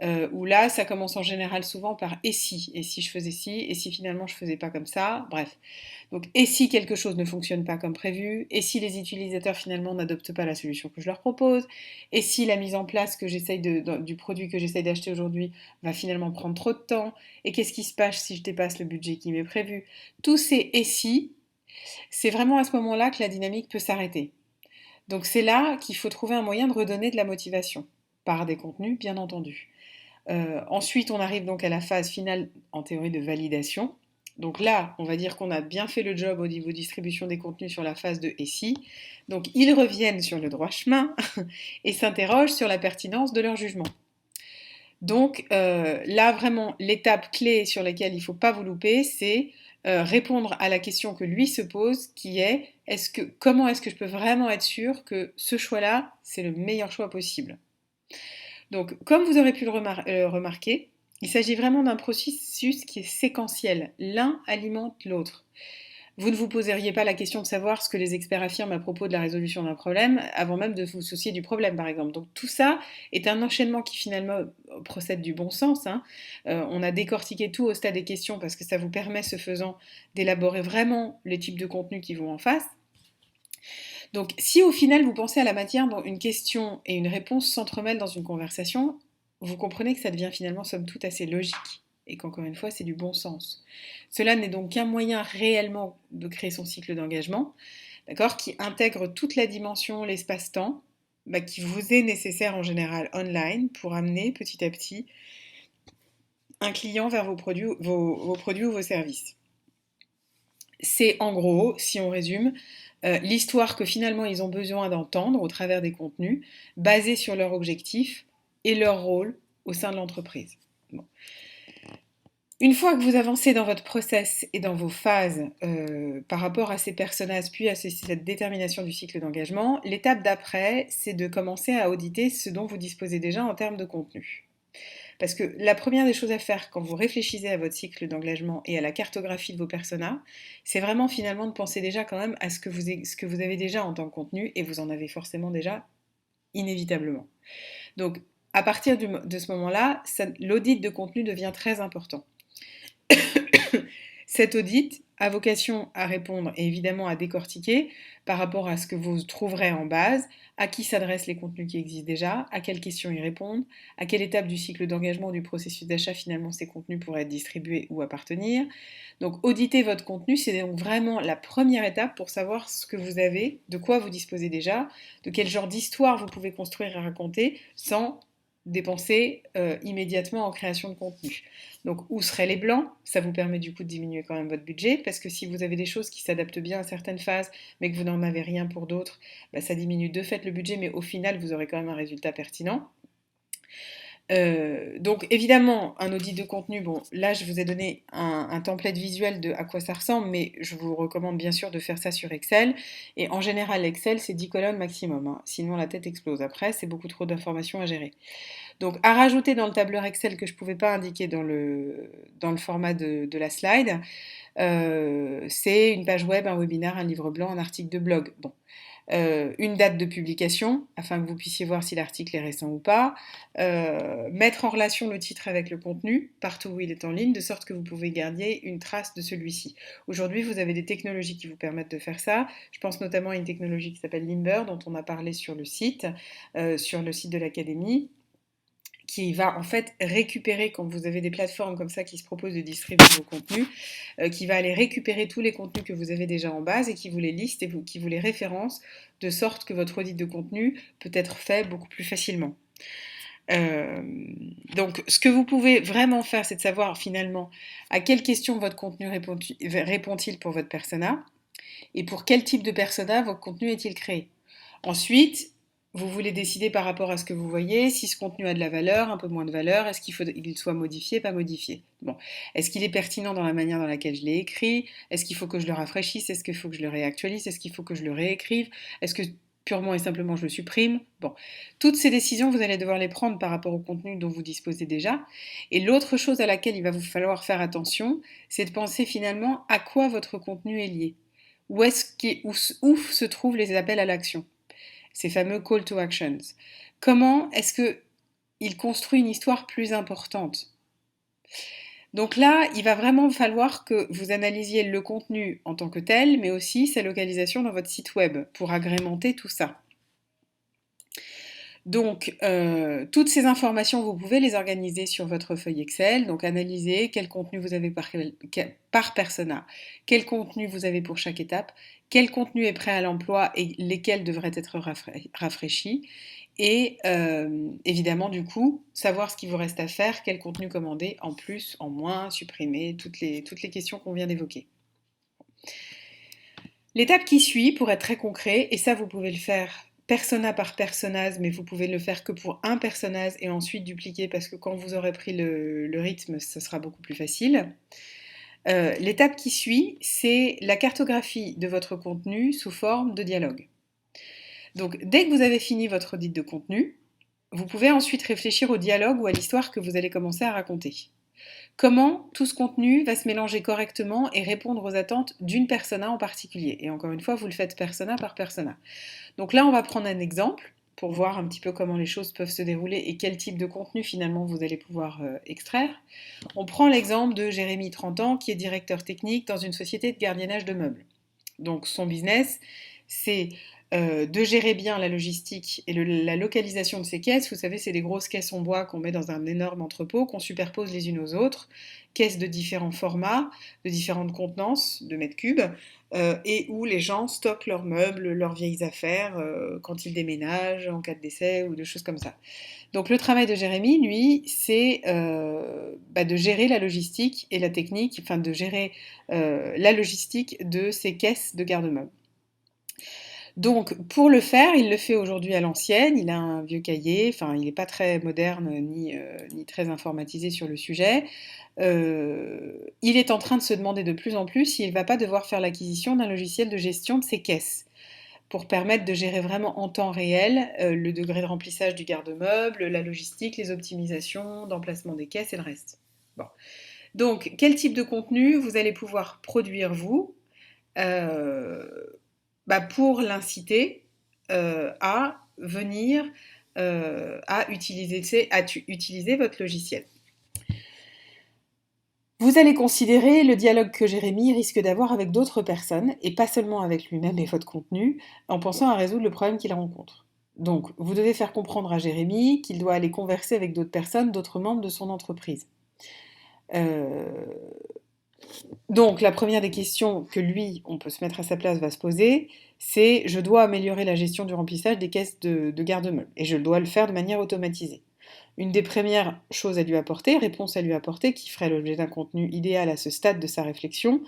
Speaker 1: où là, ça commence en général souvent par et si je faisais ci, et si finalement je faisais pas comme ça, bref. Donc, et si quelque chose ne fonctionne pas comme prévu, et si les utilisateurs finalement n'adoptent pas la solution que je leur propose, et si la mise en place du produit que j'essaye d'acheter aujourd'hui va finalement prendre trop de temps, et qu'est-ce qui se passe si je dépasse le budget qui m'est prévu. Tous ces et si, c'est vraiment à ce moment-là que la dynamique peut s'arrêter. Donc c'est là qu'il faut trouver un moyen de redonner de la motivation, par des contenus bien entendu. Ensuite, on arrive donc à la phase finale en théorie de validation. Donc là, on va dire qu'on a bien fait le job au niveau distribution des contenus sur la phase de et si. Donc ils reviennent sur le droit chemin et s'interrogent sur la pertinence de leur jugement. Donc là, vraiment, l'étape clé sur laquelle il ne faut pas vous louper, c'est répondre à la question que lui se pose, qui est, comment est-ce que je peux vraiment être sûr que ce choix-là, c'est le meilleur choix possible. Donc, comme vous aurez pu le remarquer, il s'agit vraiment d'un processus qui est séquentiel. L'un alimente l'autre. Vous ne vous poseriez pas la question de savoir ce que les experts affirment à propos de la résolution d'un problème avant même de vous soucier du problème, par exemple. Donc tout ça est un enchaînement qui finalement procède du bon sens, hein. On a décortiqué tout au stade des questions parce que ça vous permet, ce faisant, d'élaborer vraiment les types de contenus qui vont en face. Donc si au final vous pensez à la matière dont une question et une réponse s'entremêlent dans une conversation, vous comprenez que ça devient finalement somme toute assez logique et qu'encore une fois c'est du bon sens. Cela n'est donc qu'un moyen réellement de créer son cycle d'engagement, d'accord, qui intègre toute la dimension, l'espace-temps, qui vous est nécessaire en général online pour amener petit à petit un client vers vos produits ou vos services. C'est en gros, si on résume, l'histoire que finalement ils ont besoin d'entendre au travers des contenus, basés sur leur objectif et leur rôle au sein de l'entreprise. Bon. Une fois que vous avancez dans votre process et dans vos phases par rapport à ces personnages, puis à cette détermination du cycle d'engagement, l'étape d'après, c'est de commencer à auditer ce dont vous disposez déjà en termes de contenu. Parce que la première des choses à faire quand vous réfléchissez à votre cycle d'engagement et à la cartographie de vos personas, c'est vraiment finalement de penser déjà quand même à ce que vous avez déjà en tant que contenu, et vous en avez forcément déjà inévitablement. Donc à partir de ce moment-là, l'audit de contenu devient très important. Cet audit a vocation à répondre et évidemment à décortiquer par rapport à ce que vous trouverez en base, à qui s'adressent les contenus qui existent déjà, à quelles questions y répondent, à quelle étape du cycle d'engagement ou du processus d'achat finalement ces contenus pourraient être distribués ou appartenir. Donc auditer votre contenu, c'est donc vraiment la première étape pour savoir ce que vous avez, de quoi vous disposez déjà, de quel genre d'histoire vous pouvez construire et raconter sans dépenser immédiatement en création de contenu. Donc où seraient les blancs? Ça vous permet du coup de diminuer quand même votre budget, parce que si vous avez des choses qui s'adaptent bien à certaines phases, mais que vous n'en avez rien pour d'autres, ça diminue de fait le budget, mais au final vous aurez quand même un résultat pertinent. Donc évidemment, un audit de contenu, bon là je vous ai donné un template visuel de à quoi ça ressemble, mais je vous recommande bien sûr de faire ça sur Excel. Et en général, Excel c'est 10 colonnes maximum, hein. Sinon la tête explose après, c'est beaucoup trop d'informations à gérer. Donc à rajouter dans le tableur Excel que je ne pouvais pas indiquer dans le format de la slide, c'est une page web, un webinaire, un livre blanc, un article de blog. Bon. Une date de publication, afin que vous puissiez voir si l'article est récent ou pas, mettre en relation le titre avec le contenu, partout où il est en ligne, de sorte que vous pouvez garder une trace de celui-ci. Aujourd'hui, vous avez des technologies qui vous permettent de faire ça. Je pense notamment à une technologie qui s'appelle Limber, dont on a parlé sur le site de l'Académie, qui va en fait récupérer, quand vous avez des plateformes comme ça qui se proposent de distribuer vos contenus, qui va aller récupérer tous les contenus que vous avez déjà en base et qui vous les liste et qui vous les référence, de sorte que votre audit de contenu peut être fait beaucoup plus facilement. Donc ce que vous pouvez vraiment faire, c'est de savoir finalement à quelles questions votre contenu répond-il pour votre persona, et pour quel type de persona votre contenu est-il créé. Ensuite, vous voulez décider par rapport à ce que vous voyez, si ce contenu a de la valeur, un peu moins de valeur, est-ce qu'il faut qu'il soit modifié, pas modifié. Bon. Est-ce qu'il est pertinent dans la manière dans laquelle je l'ai écrit? Est-ce qu'il faut que je le rafraîchisse? Est-ce qu'il faut que je le réactualise? Est-ce qu'il faut que je le réécrive? Est-ce que purement et simplement je le supprime? Bon. Toutes ces décisions, vous allez devoir les prendre par rapport au contenu dont vous disposez déjà. Et l'autre chose à laquelle il va vous falloir faire attention, c'est de penser finalement à quoi votre contenu est lié. Où se trouvent les appels à l'action, ces fameux call to actions. Comment est-ce que il construit une histoire plus importante. Donc là, il va vraiment falloir que vous analysiez le contenu en tant que tel, mais aussi sa localisation dans votre site web pour agrémenter tout ça. Donc, toutes ces informations, vous pouvez les organiser sur votre feuille Excel. Donc, analyser quel contenu vous avez par persona, quel contenu vous avez pour chaque étape, quel contenu est prêt à l'emploi et lesquels devraient être rafraîchis. Et évidemment, du coup, savoir ce qu'il vous reste à faire, quel contenu commander en plus, en moins, supprimer, toutes les questions qu'on vient d'évoquer. L'étape qui suit, pour être très concret, et ça vous pouvez le faire persona par personnage, mais vous pouvez le faire que pour un personnage et ensuite dupliquer parce que quand vous aurez pris le rythme, ce sera beaucoup plus facile. L'étape qui suit, c'est la cartographie de votre contenu sous forme de dialogue. Donc dès que vous avez fini votre audit de contenu, vous pouvez ensuite réfléchir au dialogue ou à l'histoire que vous allez commencer à raconter. Comment tout ce contenu va se mélanger correctement et répondre aux attentes d'une persona en particulier. Et encore une fois, vous le faites persona par persona. Donc là, on va prendre un exemple pour voir un petit peu comment les choses peuvent se dérouler et quel type de contenu finalement vous allez pouvoir extraire. On prend l'exemple de Jérémy, 30 ans, qui est directeur technique dans une société de gardiennage de meubles. Donc son business, c'est de gérer bien la logistique et la localisation de ces caisses. Vous savez, c'est des grosses caisses en bois qu'on met dans un énorme entrepôt, qu'on superpose les unes aux autres, caisses de différents formats, de différentes contenances, de mètres cubes, et où les gens stockent leurs meubles, leurs vieilles affaires, quand ils déménagent, en cas de décès ou de choses comme ça. Donc le travail de Jérémy, lui, c'est de gérer la logistique et la technique, enfin de gérer la logistique de ces caisses de garde-meubles. Donc, pour le faire, il le fait aujourd'hui à l'ancienne. Il a un vieux cahier, enfin, il n'est pas très moderne ni très informatisé sur le sujet. Il est en train de se demander de plus en plus s'il ne va pas devoir faire l'acquisition d'un logiciel de gestion de ses caisses pour permettre de gérer vraiment en temps réel le degré de remplissage du garde-meuble, la logistique, les optimisations d'emplacement des caisses et le reste. Bon. Donc, quel type de contenu vous allez pouvoir produire vous euh, pour l'inciter à venir à utiliser votre logiciel. Vous allez considérer le dialogue que Jérémy risque d'avoir avec d'autres personnes, et pas seulement avec lui-même et votre contenu, en pensant à résoudre le problème qu'il rencontre. Donc, vous devez faire comprendre à Jérémy qu'il doit aller converser avec d'autres personnes, d'autres membres de son entreprise. Donc, la première des questions que lui, on peut se mettre à sa place, va se poser, c'est je dois améliorer la gestion du remplissage des caisses de garde-meubles, et je dois le faire de manière automatisée. Une des premières choses à lui apporter, réponse à lui apporter, qui ferait l'objet d'un contenu idéal à ce stade de sa réflexion,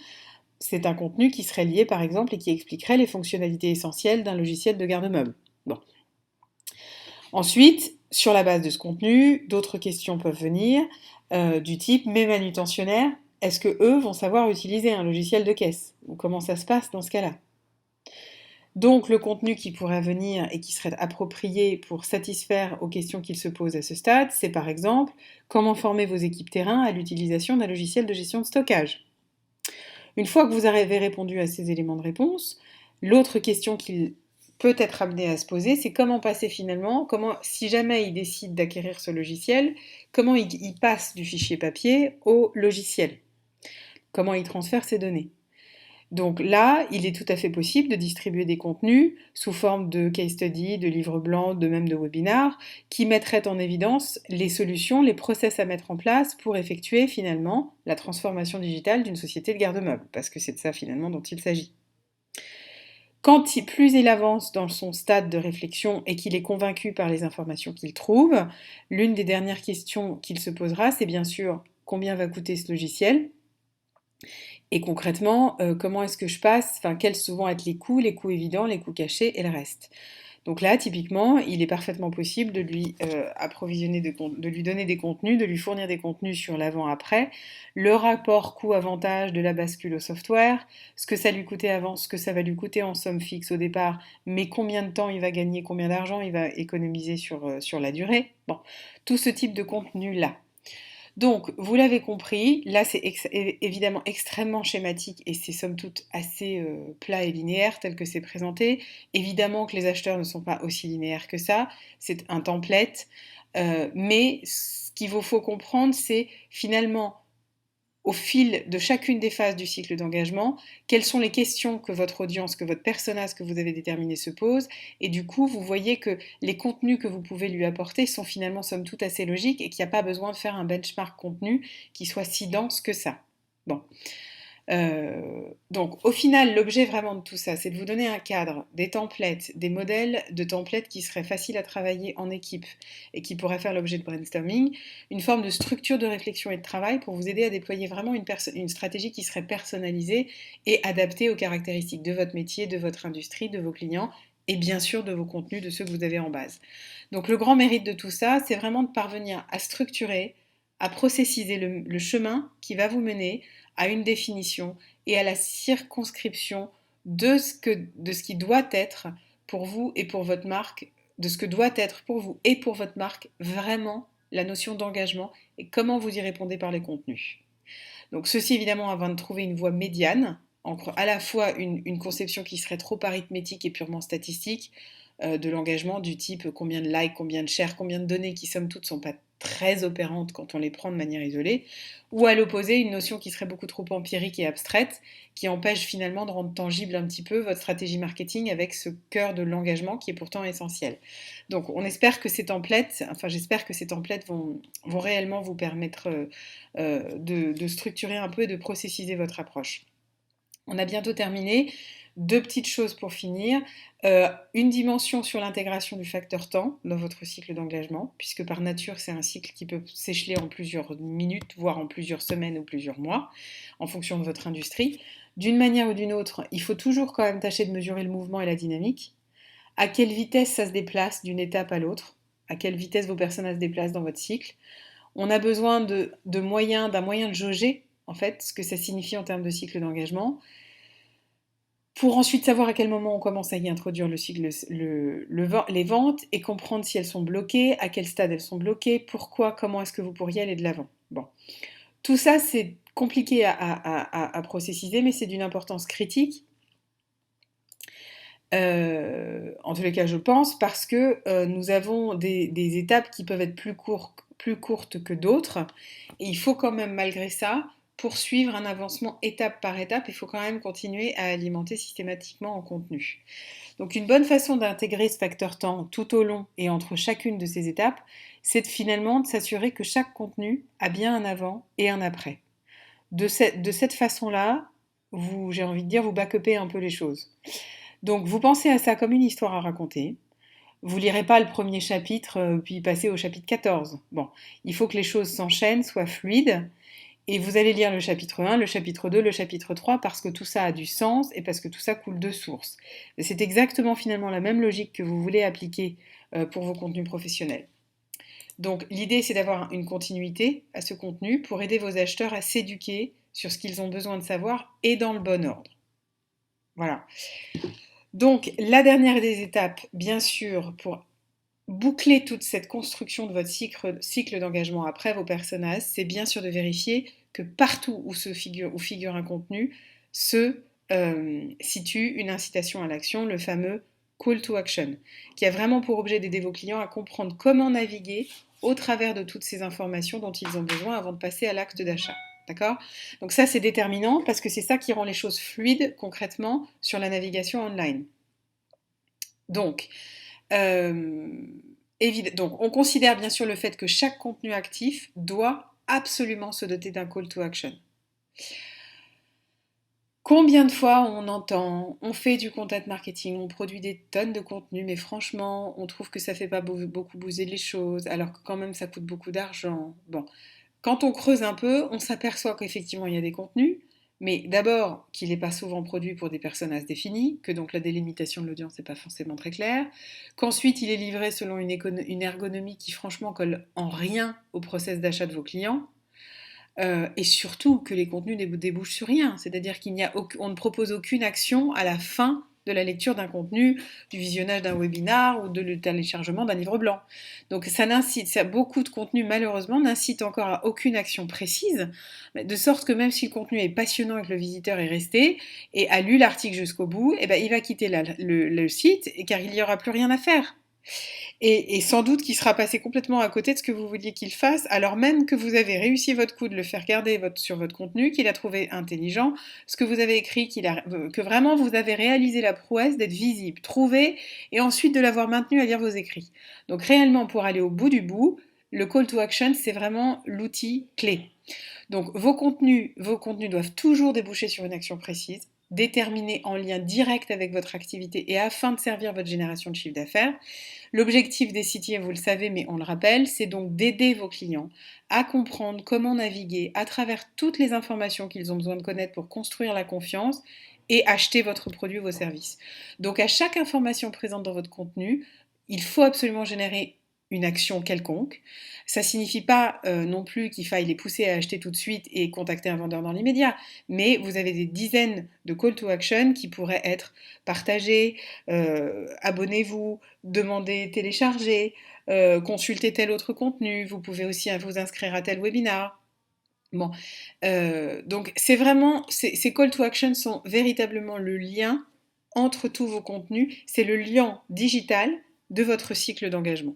Speaker 1: c'est un contenu qui serait lié par exemple et qui expliquerait les fonctionnalités essentielles d'un logiciel de garde-meubles. Bon. Ensuite, sur la base de ce contenu, d'autres questions peuvent venir du type mes manutentionnaires, est-ce que eux vont savoir utiliser un logiciel de caisse? Ou comment ça se passe dans ce cas-là? Donc le contenu qui pourrait venir et qui serait approprié pour satisfaire aux questions qu'il se pose à ce stade, c'est par exemple comment former vos équipes terrain à l'utilisation d'un logiciel de gestion de stockage. Une fois que vous avez répondu à ces éléments de réponse, l'autre question qu'il peut être amené à se poser, c'est comment passer finalement, si jamais il décide d'acquérir ce logiciel, comment il passe du fichier papier au logiciel, comment il transfère ses données. Donc là, il est tout à fait possible de distribuer des contenus sous forme de case study, de livres blancs, de même de webinars, qui mettraient en évidence les solutions, les process à mettre en place pour effectuer finalement la transformation digitale d'une société de garde-meubles, parce que c'est de ça finalement dont il s'agit. Plus il avance dans son stade de réflexion et qu'il est convaincu par les informations qu'il trouve, l'une des dernières questions qu'il se posera, c'est bien sûr combien va coûter ce logiciel? Et concrètement, comment est-ce que je passe, enfin, quels vont être les coûts évidents, les coûts cachés et le reste. Donc là, typiquement, il est parfaitement possible de lui de lui donner des contenus, de lui fournir des contenus sur l'avant-après, le rapport coût-avantage de la bascule au software, ce que ça lui coûtait avant, ce que ça va lui coûter en somme fixe au départ, mais combien de temps il va gagner, combien d'argent il va économiser sur la durée. Bon, tout ce type de contenu-là. Donc, vous l'avez compris, là c'est évidemment extrêmement schématique et c'est somme toute assez plat et linéaire tel que c'est présenté. Évidemment que les acheteurs ne sont pas aussi linéaires que ça, c'est un template. Mais ce qu'il vous faut comprendre, c'est finalement, au fil de chacune des phases du cycle d'engagement, quelles sont les questions que votre audience, que votre persona, que vous avez déterminé se pose, et du coup, vous voyez que les contenus que vous pouvez lui apporter sont finalement, somme toute, assez logiques, et qu'il n'y a pas besoin de faire un benchmark contenu qui soit si dense que ça. Bon. Donc au final, l'objet vraiment de tout ça, c'est de vous donner un cadre, des templates, des modèles de templates qui seraient faciles à travailler en équipe et qui pourraient faire l'objet de brainstorming, une forme de structure de réflexion et de travail pour vous aider à déployer vraiment une stratégie qui serait personnalisée et adaptée aux caractéristiques de votre métier, de votre industrie, de vos clients et bien sûr de vos contenus, de ceux que vous avez en base. Donc le grand mérite de tout ça, c'est vraiment de parvenir à structurer, à processiser le chemin qui va vous mener à une définition et à la circonscription de ce qui doit être pour vous et pour votre marque, de ce que doit être pour vous et pour votre marque vraiment la notion d'engagement et comment vous y répondez par les contenus. Donc ceci évidemment avant de trouver une voie médiane entre à la fois une conception qui serait trop arithmétique et purement statistique de l'engagement du type combien de likes, combien de shares, combien de données qui somme toute sont pas très opérantes quand on les prend de manière isolée, ou à l'opposé une notion qui serait beaucoup trop empirique et abstraite, qui empêche finalement de rendre tangible un petit peu votre stratégie marketing avec ce cœur de l'engagement qui est pourtant essentiel. Donc on espère que ces templates, enfin j'espère que ces templates vont réellement vous permettre de structurer un peu et de processiser votre approche. On a bientôt terminé. Deux petites choses pour finir. Une dimension sur l'intégration du facteur temps dans votre cycle d'engagement, puisque par nature c'est un cycle qui peut s'écheler en plusieurs minutes, voire en plusieurs semaines ou plusieurs mois, en fonction de votre industrie. D'une manière ou d'une autre, il faut toujours quand même tâcher de mesurer le mouvement et la dynamique. À quelle vitesse ça se déplace d'une étape à l'autre, à quelle vitesse vos personnes se déplacent dans votre cycle. On a besoin d'un moyen de jauger en fait ce que ça signifie en termes de cycle d'engagement pour ensuite savoir à quel moment on commence à y introduire le cycle, les ventes et comprendre si elles sont bloquées, à quel stade elles sont bloquées, pourquoi, comment est-ce que vous pourriez aller de l'avant. Bon, tout ça c'est compliqué à processiser, mais c'est d'une importance critique. En tous les cas, je pense, parce que nous avons des étapes qui peuvent être plus courtes que d'autres, et il faut quand même, malgré ça, poursuivre un avancement étape par étape. Il faut quand même continuer à alimenter systématiquement en contenu. Donc, une bonne façon d'intégrer ce facteur temps tout au long et entre chacune de ces étapes, c'est finalement de s'assurer que chaque contenu a bien un avant et un après. De cette façon-là, j'ai envie de dire, vous backupez un peu les choses. Donc vous pensez à ça comme une histoire à raconter. Vous lirez pas le premier chapitre puis passez au chapitre 14. Bon, il faut que les choses s'enchaînent, soient fluides. Et vous allez lire le chapitre 1, le chapitre 2, le chapitre 3 parce que tout ça a du sens et parce que tout ça coule de source. C'est exactement finalement la même logique que vous voulez appliquer pour vos contenus professionnels. Donc l'idée c'est d'avoir une continuité à ce contenu pour aider vos acheteurs à s'éduquer sur ce qu'ils ont besoin de savoir et dans le bon ordre. Voilà. Donc, la dernière des étapes, bien sûr, pour boucler toute cette construction de votre cycle d'engagement après vos personas, c'est bien sûr de vérifier que partout où figure un contenu se situe une incitation à l'action, le fameux call to action, qui a vraiment pour objet d'aider vos clients à comprendre comment naviguer au travers de toutes ces informations dont ils ont besoin avant de passer à l'acte d'achat. D'accord? Donc ça, c'est déterminant parce que c'est ça qui rend les choses fluides concrètement sur la navigation online. Donc, donc, on considère bien sûr le fait que chaque contenu actif doit absolument se doter d'un call to action. Combien de fois on entend, on fait du content marketing, on produit des tonnes de contenu, mais franchement, on trouve que ça fait pas beaucoup bouger les choses, alors que quand même ça coûte beaucoup d'argent. Bon, quand on creuse un peu, on s'aperçoit qu'effectivement il y a des contenus, mais d'abord qu'il n'est pas souvent produit pour des personnages définis, que donc la délimitation de l'audience n'est pas forcément très claire, qu'ensuite il est livré selon une ergonomie qui franchement colle en rien au process d'achat de vos clients, et surtout que les contenus ne débouchent sur rien, c'est-à-dire qu'on ne propose aucune action à la fin de la lecture d'un contenu, du visionnage d'un webinar ou de le téléchargement d'un livre blanc. Donc beaucoup de contenus malheureusement n'incitent encore à aucune action précise, de sorte que même si le contenu est passionnant et que le visiteur est resté et a lu l'article jusqu'au bout, eh ben, il va quitter le site car il n'y aura plus rien à faire. Et sans doute qu'il sera passé complètement à côté de ce que vous vouliez qu'il fasse, alors même que vous avez réussi votre coup de le faire garder sur votre contenu, qu'il a trouvé intelligent, ce que vous avez écrit, que vraiment vous avez réalisé la prouesse d'être visible, trouvé, et ensuite de l'avoir maintenu à lire vos écrits. Donc réellement, pour aller au bout du bout, le call to action, c'est vraiment l'outil clé. Donc vos contenus doivent toujours déboucher sur une action précise, déterminée en lien direct avec votre activité et afin de servir votre génération de chiffre d'affaires. L'objectif des CTA, vous le savez, mais on le rappelle, c'est donc d'aider vos clients à comprendre comment naviguer à travers toutes les informations qu'ils ont besoin de connaître pour construire la confiance et acheter votre produit ou vos services. Donc à chaque information présente dans votre contenu, il faut absolument générer une action quelconque. Ça signifie pas non plus qu'il faille les pousser à acheter tout de suite et contacter un vendeur dans l'immédiat, mais vous avez des dizaines de call to action qui pourraient être partagés, abonnez-vous, demandez, télécharger, consulter tel autre contenu. Vous pouvez aussi vous inscrire à tel webinar. Bon, donc c'est vraiment, ces call to action sont véritablement le lien entre tous vos contenus. C'est le lien digital de votre cycle d'engagement.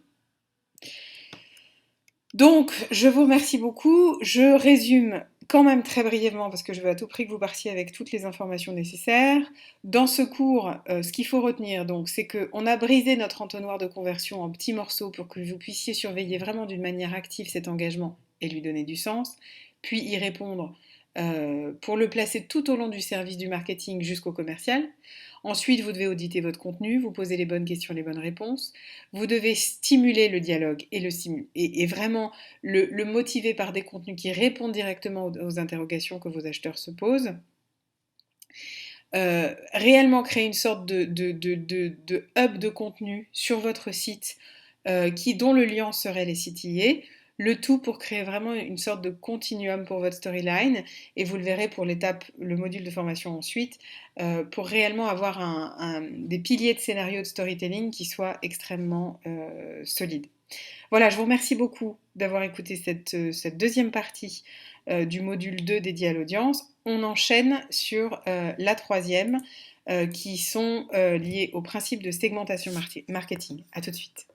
Speaker 1: Donc, je vous remercie beaucoup. Je résume quand même très brièvement parce que je veux à tout prix que vous partiez avec toutes les informations nécessaires. Dans ce cours, ce qu'il faut retenir, donc, c'est qu'on a brisé notre entonnoir de conversion en petits morceaux pour que vous puissiez surveiller vraiment d'une manière active cet engagement et lui donner du sens, puis y répondre pour le placer tout au long du service du marketing jusqu'au commercial. Ensuite, vous devez auditer votre contenu, vous poser les bonnes questions, les bonnes réponses. Vous devez stimuler le dialogue et vraiment le motiver par des contenus qui répondent directement aux interrogations que vos acheteurs se posent. Réellement créer une sorte de hub de contenu sur votre site dont le lien serait les CTA. Le tout pour créer vraiment une sorte de continuum pour votre storyline, et vous le verrez pour le module de formation ensuite, pour réellement avoir des piliers de scénario de storytelling qui soient extrêmement solides. Voilà, je vous remercie beaucoup d'avoir écouté cette deuxième partie du module 2 dédié à l'audience. On enchaîne sur la troisième, qui sont liées au principe de segmentation marketing. À tout de suite.